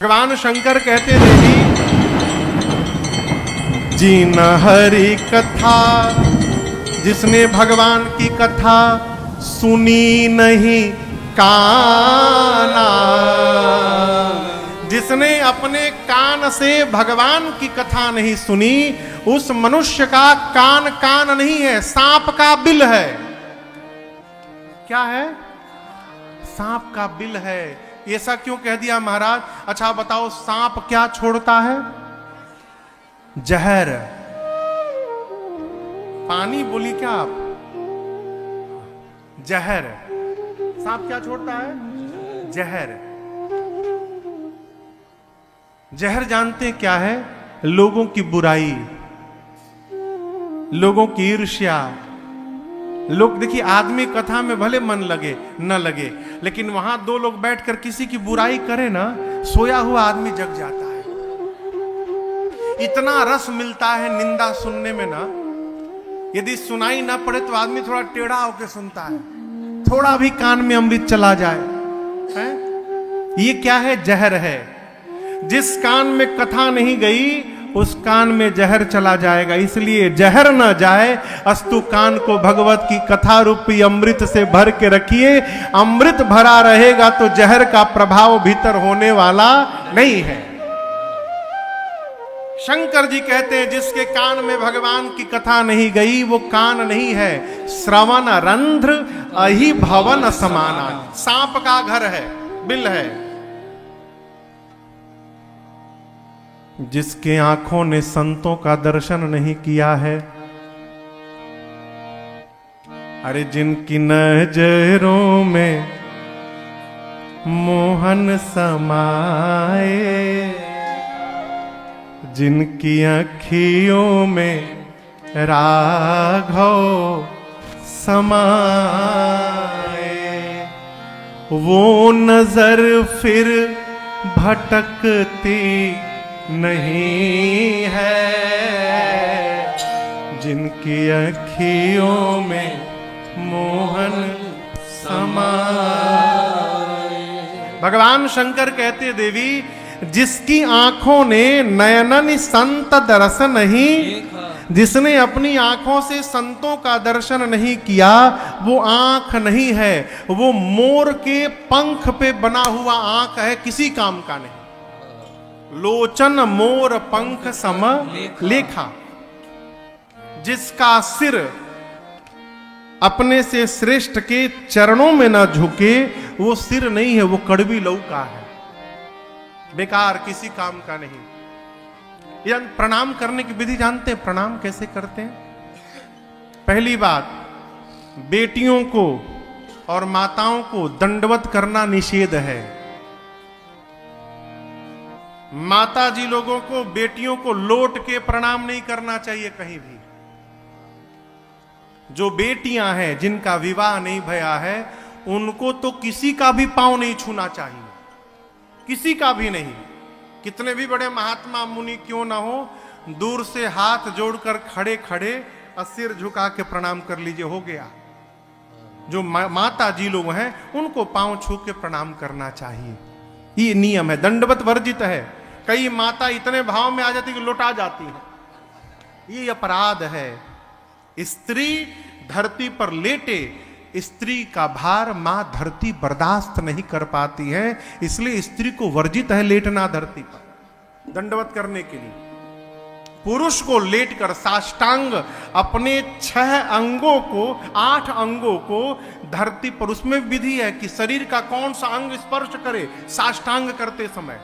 भगवान शंकर कहते देवी जीन हरि कथा, जिसने भगवान की कथा सुनी नहीं काना, जिसने अपने कान से भगवान की कथा नहीं सुनी, उस मनुष्य का कान कान नहीं है, सांप का बिल है। क्या है? सांप का बिल है। ऐसा क्यों कह दिया महाराज? अच्छा बताओ, सांप क्या छोड़ता है? जहर। पानी बोली क्या आप? जहर। सांप क्या छोड़ता है? जहर। जहर जानते हैं क्या है? लोगों की बुराई, लोगों की ईर्ष्या। लोग देखिए, आदमी कथा में भले मन लगे न लगे, लेकिन वहां दो लोग बैठकर किसी की बुराई करे ना, सोया हुआ आदमी जग जाता है। इतना रस मिलता है निंदा सुनने में ना, यदि सुनाई ना पड़े तो आदमी थोड़ा टेढ़ा होकर सुनता है, थोड़ा भी कान में अमृत चला जाए है? ये क्या है? जहर है। जिस कान में कथा नहीं गई उस कान में जहर चला जाएगा। इसलिए जहर न जाए अस्तु कान को भगवत की कथा रूपी अमृत से भर के रखिए। अमृत भरा रहेगा तो जहर का प्रभाव भीतर होने वाला नहीं है। शंकर जी कहते हैं जिसके कान में भगवान की कथा नहीं गई वो कान नहीं है, श्रवण रंध्र अहि भवन समाना। सांप का घर है, बिल है। जिसके आंखों ने संतों का दर्शन नहीं किया है, अरे जिनकी नजरों में मोहन समाए, जिनकी अखियों में राघव समाए, वो नजर फिर भटकती नहीं है, जिनकी अखियों में मोहन समाए। भगवान शंकर कहते देवी जिसकी आंखों ने नयनन संत दर्शन नहीं, जिसने अपनी आंखों से संतों का दर्शन नहीं किया वो आंख नहीं है, वो मोर के पंख पे बना हुआ आंख है, किसी काम का नहीं। लोचन मोर पंख सम लेखा। जिसका सिर अपने से श्रेष्ठ के चरणों में न झुके वो सिर नहीं है, वो कड़वी लौका है, बेकार, किसी काम का नहीं। प्रणाम करने की विधि जानते हैं? प्रणाम कैसे करते हैं? पहली बात, बेटियों को और माताओं को दंडवत करना निषेध है। माता जी लोगों को, बेटियों को लौट के प्रणाम नहीं करना चाहिए कहीं भी। जो बेटियां हैं जिनका विवाह नहीं भया है उनको तो किसी का भी पांव नहीं छूना चाहिए, किसी का भी नहीं। कितने भी बड़े महात्मा मुनि क्यों ना हो, दूर से हाथ जोड़कर खड़े खड़े और सिर झुका के प्रणाम कर लीजिए, हो गया। जो माता जी लोग हैं उनको पांव छू के प्रणाम करना चाहिए, ये नियम है, दंडवत वर्जित है। कई माता इतने भाव में आ जाती कि लौटा जाती है, ये अपराध है। स्त्री धरती पर लेटे, स्त्री का भार मां धरती बर्दाश्त नहीं कर पाती है, इसलिए स्त्री को वर्जित है लेटना धरती पर दंडवत करने के लिए। पुरुष को लेटकर साष्टांग अपने 6 अंगों को, 8 अंगों को धरती पर, उसमें विधि है कि शरीर का कौन सा अंग स्पर्श करे साष्टांग करते समय।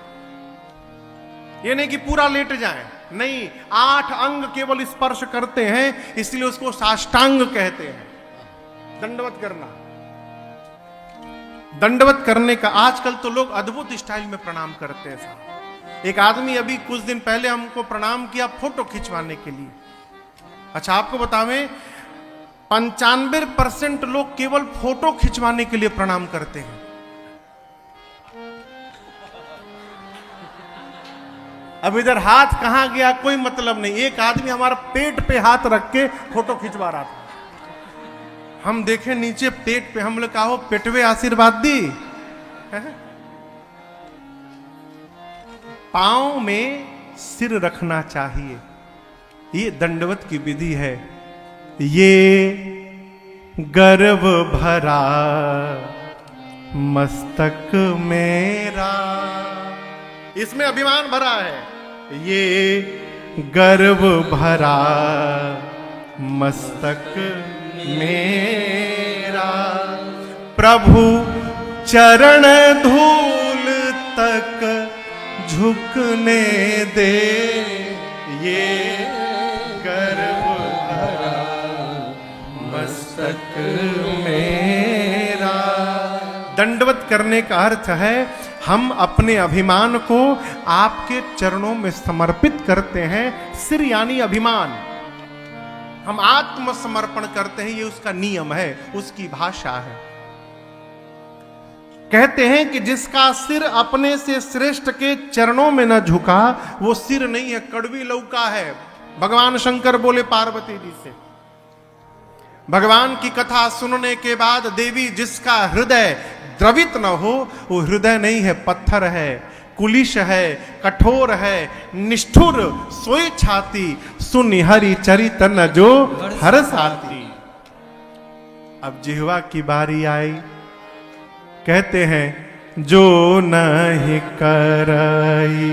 ये नहीं कि पूरा लेट जाए, नहीं, 8 अंग केवल स्पर्श करते हैं, इसलिए उसको साष्टांग कहते हैं। दंडवत करना, दंडवत करने का आजकल तो लोग अद्भुत स्टाइल में प्रणाम करते हैं साहब। एक आदमी अभी कुछ दिन पहले हमको प्रणाम किया फोटो खिंचवाने के लिए। अच्छा आपको बतावें, 95% लोग केवल फोटो खिंचवाने के लिए प्रणाम करते हैं। अब इधर हाथ कहां गया कोई मतलब नहीं। एक आदमी हमारा पेट पे हाथ रख के फोटो खिंचवा रहा था, हम देखे नीचे पेट पे, हम लोग कहा हो पेटवे आशीर्वाद दी है? पांव में सिर रखना चाहिए। ये दंडवत की विधि है। ये गर्व भरा मस्तक मेरा, इसमें अभिमान भरा है। ये गर्व भरा मस्तक मेरा, प्रभु चरण धूल तक झुकने दे। ये गर्व भरा मस्तक मेरा। दंडवत करने का अर्थ है हम अपने अभिमान को आपके चरणों में समर्पित करते हैं। सिर यानी अभिमान, हम आत्मसमर्पण करते हैं। ये उसका नियम है, उसकी भाषा है। कहते हैं कि जिसका सिर अपने से श्रेष्ठ के चरणों में न झुका, वो सिर नहीं है, कड़वी लौका है। भगवान शंकर बोले पार्वती जी से, भगवान की कथा सुनने के बाद देवी जिसका हृदय द्रवित न हो, वो हृदय नहीं है, पत्थर है, कुलिश है, कठोर है, निष्ठुर सोई छाती, सुनि हरि चरित न जो हर साथी। अब जिह्वा की बारी आई। कहते हैं जो नहीं करई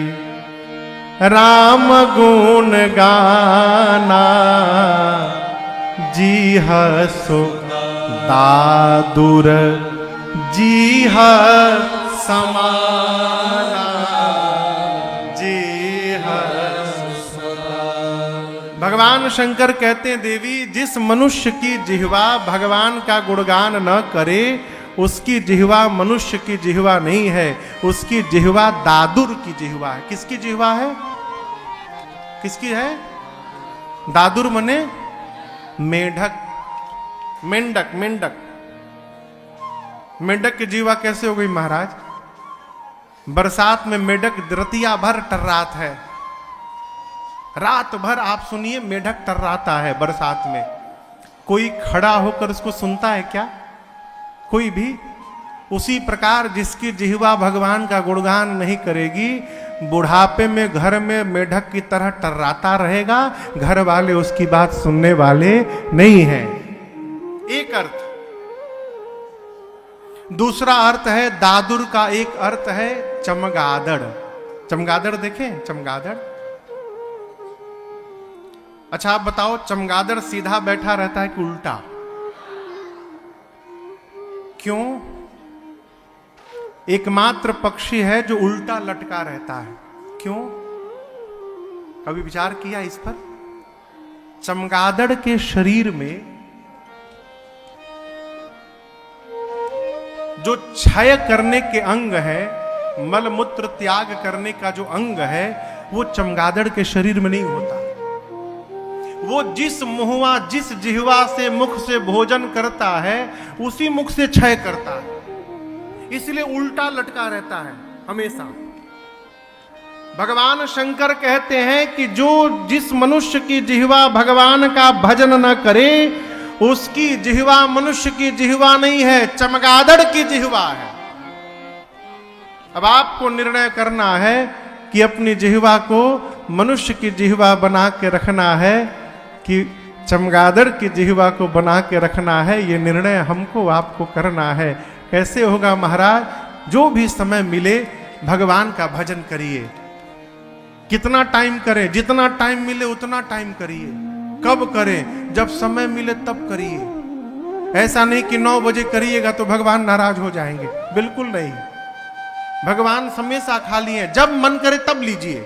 राम गुण गाना, जी हसो दादुर जी हर समाना, जी हर। भगवान शंकर कहते हैं देवी जिस मनुष्य की जिह्वा भगवान का गुणगान न करे, उसकी जिह्वा मनुष्य की जिह्वा नहीं है, उसकी जिह्वा दादुर की जिह्वा है। किसकी जिह्वा है? किसकी है? दादुर मने मेढक, मेंढक, मेंढक। मेंढक की जीवा कैसे हो गई महाराज? बरसात में मेढक रतिया भर टर्रात है, रात भर आप सुनिए मेढक टर्राता है बरसात में। कोई खड़ा होकर उसको सुनता है क्या? कोई भी? उसी प्रकार जिसकी जिह्वा भगवान का गुणगान नहीं करेगी, बुढ़ापे में घर में मेढक की तरह टर्राता रहेगा, घर वाले उसकी बात सुनने वाले नहीं हैं। एक अर्थ। दूसरा अर्थ है दादुर का, एक अर्थ है चमगादड़। चमगादड़ देखें? चमगादड़। अच्छा आप बताओ, चमगादड़ सीधा बैठा रहता है कि उल्टा? क्यों? एकमात्र पक्षी है जो उल्टा लटका रहता है। क्यों? कभी विचार किया इस पर? चमगादड़ के शरीर में जो क्षय करने के अंग है, मल मूत्र त्याग करने का जो अंग है, वो चमगादड़ के शरीर में नहीं होता। वो जिस मुहवा, जिस जिह्वा से, मुख से भोजन करता है, उसी मुख से क्षय करता है। इसलिए उल्टा लटका रहता है हमेशा। भगवान शंकर कहते हैं कि जो जिस मनुष्य की जिह्वा भगवान का भजन न करे, उसकी जिह्वा मनुष्य की जिह्वा नहीं है, चमगादड़ की जिह्वा है। अब आपको निर्णय करना है कि अपनी जिह्वा को मनुष्य की जिह्वा बना के रखना है कि चमगादड़ की जिह्वा को बना के रखना है। ये निर्णय हमको आपको करना है। कैसे होगा महाराज? जो भी समय मिले भगवान का भजन करिए। कितना टाइम करें? जितना टाइम मिले उतना टाइम करिए। कब करें? जब समय मिले तब करिए। ऐसा नहीं कि 9 बजे करिएगा तो भगवान नाराज हो जाएंगे, बिल्कुल नहीं। भगवान हमेशा खाली है, जब मन करे तब लीजिए।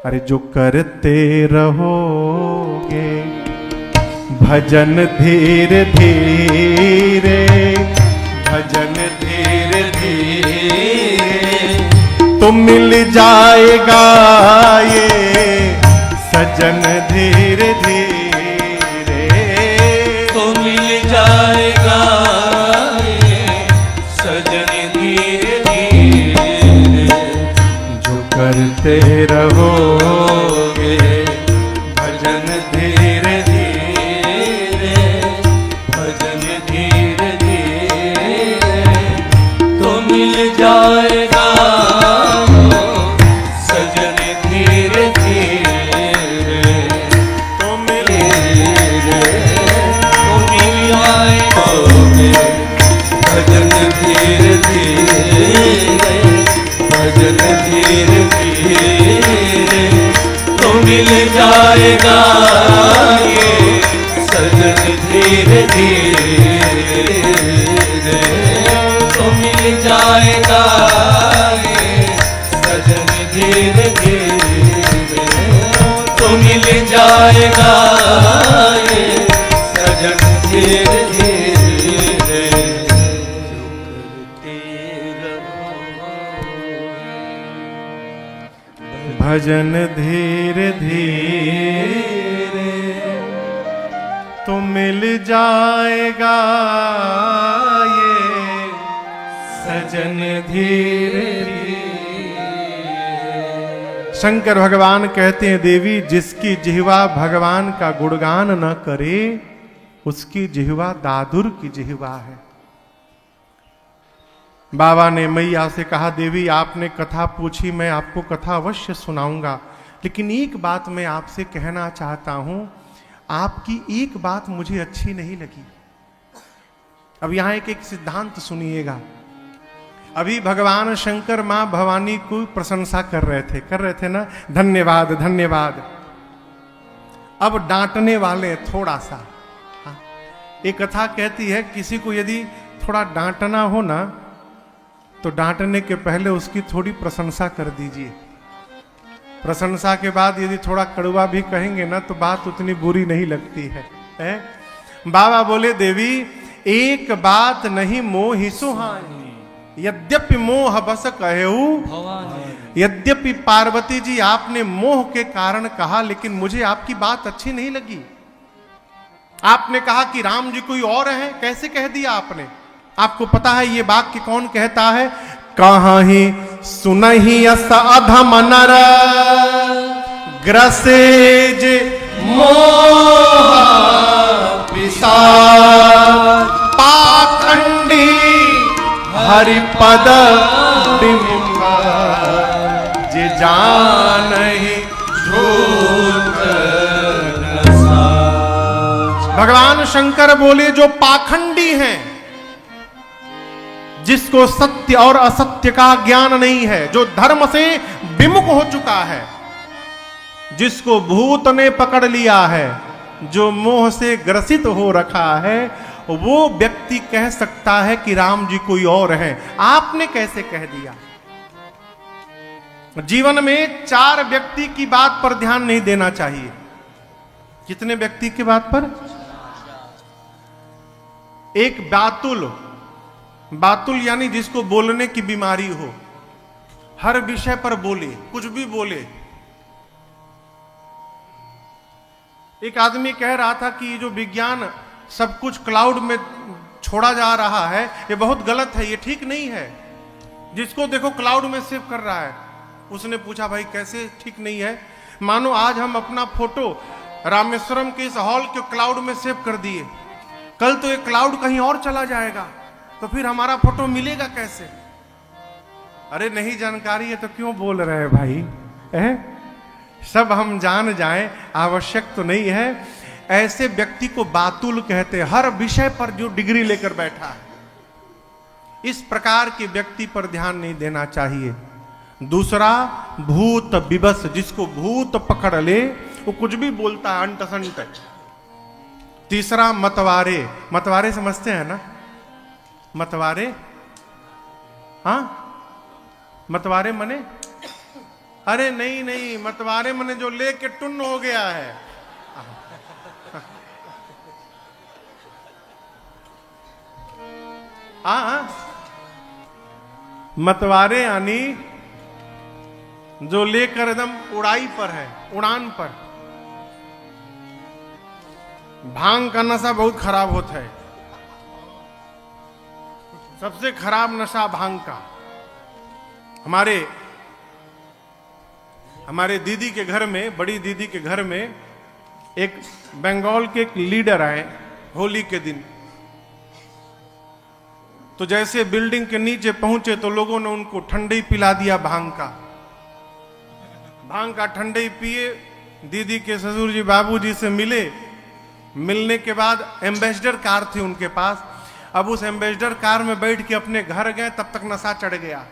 अरे जो करते रहोगे भजन धीरे धीरे, भजन धीरे धीरे, तो मिल जाएगा ये सजन धीरे धीरे, तो मिल जाएगा ये सजन धीरे धीरे। जो करते रहोगे भजन धीरे धीरे, भजन धीरे धीरे, तो मिल जाएगा धीरे धीरे तो मिल जाएगा ये सजन धीरे धीरे तो मिल जाएगा ये सजन धीरे धीरे तो मिल जाएगा ये सजन धीरे धीरे भजन धीरे धीरे तो मिल जाएगा ये सजन धीरे धीरे। शंकर भगवान कहते हैं देवी जिसकी जिह्वा भगवान का गुणगान न करे उसकी जिह्वा दादुर की जिह्वा है। बाबा ने मैया से कहा देवी आपने कथा पूछी, मैं आपको कथा अवश्य सुनाऊंगा, लेकिन एक बात मैं आपसे कहना चाहता हूं, आपकी एक बात मुझे अच्छी नहीं लगी। अब यहां एक सिद्धांत सुनिएगा। अभी भगवान शंकर मां भवानी को प्रशंसा कर रहे थे ना, धन्यवाद धन्यवाद। अब डांटने वाले थोड़ा सा, एक कथा कहती है किसी को यदि थोड़ा डांटना हो ना तो डांटने के पहले उसकी थोड़ी प्रशंसा कर दीजिए। प्रशंसा के बाद यदि थोड़ा कड़वा भी कहेंगे ना तो बात उतनी बुरी नहीं लगती है, बाबा बोले देवी एक बात नहीं मोहि सुहानी, यद्यपि मोह बस कहेऊ भवानी। यद्यपि पार्वती जी आपने मोह के कारण कहा, लेकिन मुझे आपकी बात अच्छी नहीं लगी। आपने कहा कि राम जी कोई और है, कैसे कह दिया आपने? आपको पता है ये वाक्य कौन कहता है? कहीं सुनहि अस अधम नर ग्रसेज मोह पिशाच पाखंडी हरिपद बिंब जे जानहि झूठ नसा। भगवान शंकर बोले जो पाखंडी हैं, जिसको सत्य और असत्य का ज्ञान नहीं है, जो धर्म से विमुख हो चुका है, जिसको भूत ने पकड़ लिया है, जो मोह से ग्रसित हो रखा है, वो व्यक्ति कह सकता है कि राम जी कोई और है। आपने कैसे कह दिया? जीवन में 4 व्यक्ति की बात पर ध्यान नहीं देना चाहिए। कितने व्यक्ति की बात पर? एक बातुल यानी जिसको बोलने की बीमारी हो, हर विषय पर बोले, कुछ भी बोले। एक आदमी कह रहा था कि जो विज्ञान सब कुछ क्लाउड में छोड़ा जा रहा है ये बहुत गलत है, ये ठीक नहीं है। जिसको देखो क्लाउड में सेव कर रहा है। उसने पूछा भाई कैसे ठीक नहीं है? मानो आज हम अपना फोटो रामेश्वरम के इस हॉल के क्लाउड में सेव कर दिए, कल तो ये क्लाउड कहीं और चला जाएगा, तो फिर हमारा फोटो मिलेगा कैसे? अरे नहीं जानकारी है तो क्यों बोल रहे हैं भाई? सब हम जान जाएं, आवश्यक तो नहीं है। ऐसे व्यक्ति को बातुल कहते हैं, हर विषय पर जो डिग्री लेकर बैठा है। इस प्रकार के व्यक्ति पर ध्यान नहीं देना चाहिए। दूसरा भूत विवश, जिसको भूत पकड़ ले वो कुछ भी बोलता है अंट संट। तीसरा मतवारे समझते हैं ना? मतवारे, हाँ मतवारे मने, अरे नहीं मतवारे मने जो लेके टुन्न हो गया है। हाँ मतवारे यानी जो लेकर एकदम उड़ाई पर है, उड़ान पर। भांग का नशा बहुत खराब होता है, सबसे खराब नशा भांग का। हमारे दीदी के घर में, बड़ी दीदी के घर में एक बंगाल के एक लीडर आए होली के दिन। तो जैसे बिल्डिंग के नीचे पहुंचे तो लोगों ने उनको ठंडई पिला दिया भांग का ठंडई पिए। दीदी के ससुर जी बाबूजी से मिलने के बाद एम्बेसडर कार थी उनके पास। अब उस एम्बेसडर कार में बैठ के अपने घर गए, तब तक नशा चढ़ गया।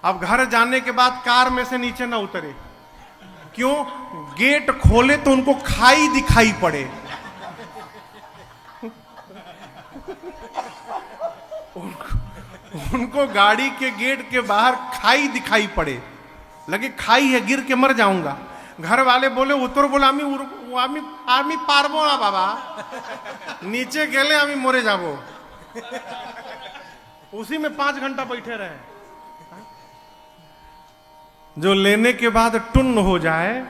अब घर जाने के बाद कार में से नीचे ना उतरे। क्यों? गेट खोले तो उनको खाई दिखाई पड़े। उनको गाड़ी के गेट के बाहर खाई दिखाई पड़े, लगे खाई है, गिर के मर जाऊंगा। घर वाले बोले उतर, बोला आमी पारबो ना बाबा, नीचे गेले आमी मरे जाबो। उसी में 5 घंटा बैठे रहे। जो लेने के बाद टुन्न हो जाए,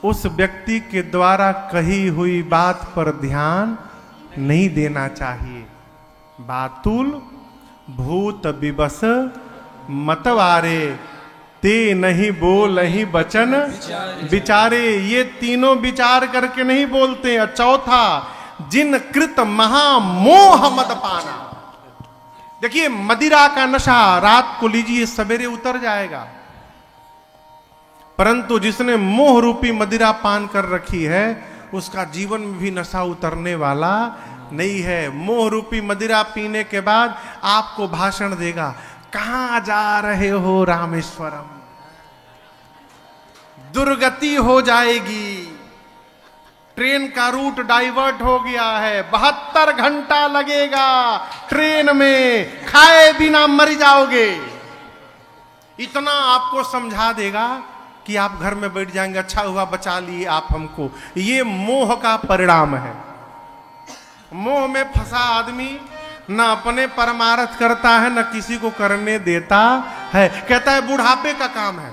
उस व्यक्ति के द्वारा कही हुई बात पर ध्यान नहीं देना चाहिए। बातुल भूत विवश मतवारे, ते नहीं बोल ही बचन विचारे। ये तीनों विचार करके नहीं बोलते। और चौथा, जिन कृत महामोह मद पाना। देखिए, मदिरा का नशा रात को लीजिए, सवेरे उतर जाएगा, परंतु जिसने मोह रूपी मदिरा पान कर रखी है, उसका जीवन में भी नशा उतरने वाला नहीं है। मोह रूपी मदिरा पीने के बाद आपको भाषण देगा, कहां जा रहे हो रामेश्वरम, दुर्गति हो जाएगी, ट्रेन का रूट डाइवर्ट हो गया है, 72 घंटा लगेगा ट्रेन में, खाए बिना मर जाओगे। इतना आपको समझा देगा कि आप घर में बैठ जाएंगे, अच्छा हुआ बचा लिए आप हमको। ये मोह का परिणाम है। मोह में फंसा आदमी न अपने परमार्थ करता है, न किसी को करने देता है। कहता है बुढ़ापे का काम है,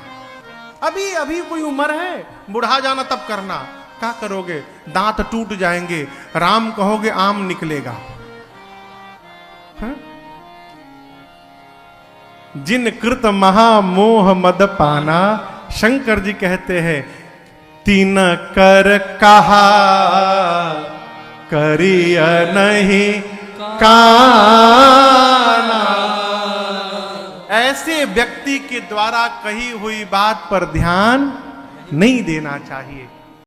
अभी अभी कोई उम्र है, बुढ़ा जाना तब करना। क्या करोगे? दांत टूट जाएंगे, राम कहोगे आम निकलेगा। जिन कृत महामोह मद पाना, शंकर जी कहते हैं, तीन कर कहा करिय नहीं काना। ऐसे व्यक्ति के द्वारा कही हुई बात पर ध्यान नहीं देना चाहिए।